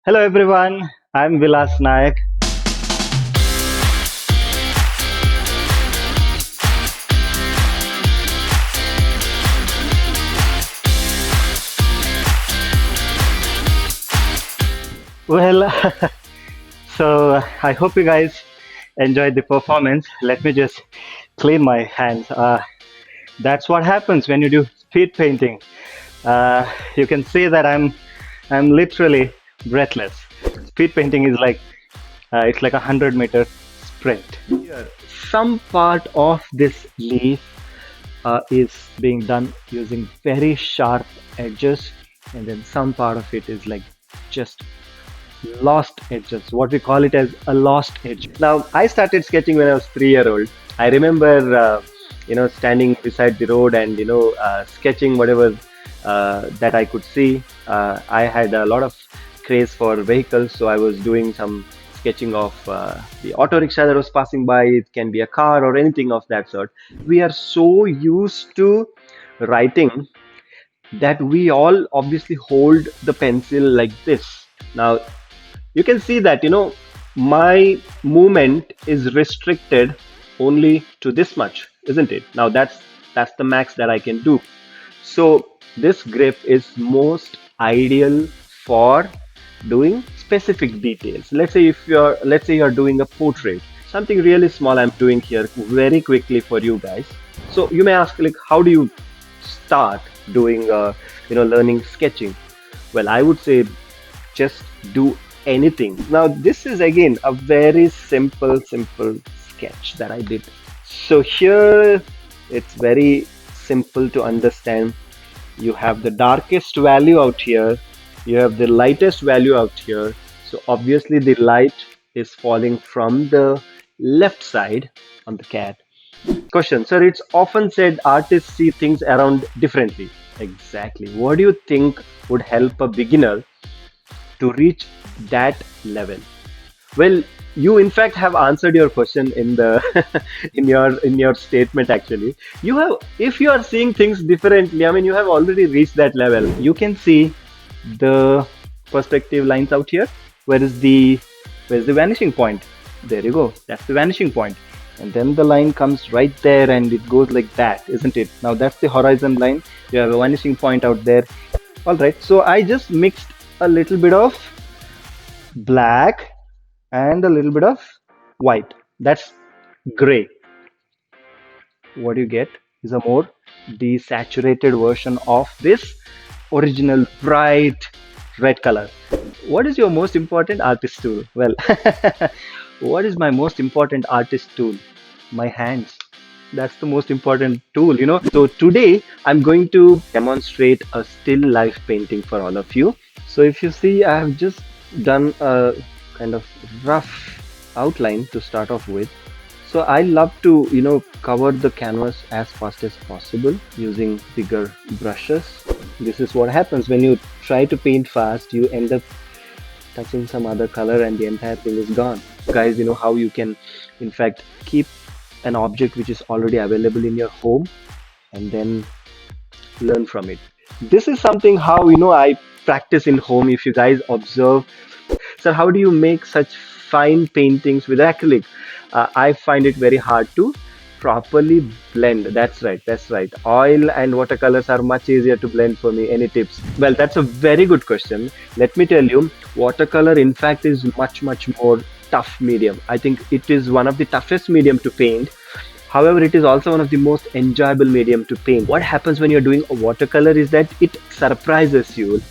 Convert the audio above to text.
Hello everyone, I'm Vilas Nayak. Well, I hope you guys enjoyed the performance. Let me just clean my hands. That's what happens when you do speed painting. You can see that I'm literally breathless. Speed painting is like it's like a 100-meter sprint. Here, some part of this leaf is being done using very sharp edges, and then some part of it is like just lost edges, what we call it as a lost edge. Now I started sketching when I was 3 year old. I remember standing beside the road and sketching whatever that I could see. I had a lot of craze for vehicles, so I was doing some sketching of the auto rickshaw that was passing by. It can be a car or anything of that sort. We are so used to writing that we all obviously hold the pencil like this. Now you can see that my movement is restricted only to this much, isn't it? Now that's the max that I can do. So this grip is most ideal for doing specific details. Let's say you're doing a portrait, something really small I'm doing here very quickly for you guys. So you may ask, like, how do you start doing learning sketching? Well, I would say just do anything. Now this is again a very simple sketch that I did. So here it's very simple to understand. You have the darkest value out here, you have the lightest value out here. So obviously the light is falling from the left side on the cat. Question: sir, it's often said artists see things around differently. Exactly, what do you think would help a beginner to reach that level? Well, you in fact have answered your question in the in your statement. Actually, you have, if you are seeing things differently, I mean, you have already reached that level. You can see the perspective lines out here. Where is the vanishing point? There you go, that's the vanishing point. And then the line comes right there and it goes like that, isn't it? Now that's the horizon line. You have a vanishing point out there. All right, so I just mixed a little bit of black and a little bit of white. That's gray. What you get is a more desaturated version of this original bright red color. What is your most important artist tool? Well, what is my most important artist tool? My hands. That's the most important tool. So today I'm going to demonstrate a still life painting for all of you. So if you see, I have just done a kind of rough outline to start off with. So I love to cover the canvas as fast as possible using bigger brushes. This is what happens when you try to paint fast. You end up touching some other color and the entire thing is gone. Guys, you know how you can in fact keep an object which is already available in your home and then learn from it. This is something how I practice in home. If you guys observe, so how do you make such fine paintings with acrylic? I find it very hard to properly blend. That's right, oil and watercolors are much easier to blend for me. Any tips? Well, that's a very good question. Let me tell you, watercolor in fact is much more tough medium. I think it is one of the toughest medium to paint. However, it is also one of the most enjoyable medium to paint. What happens when you're doing a watercolor is that it surprises you.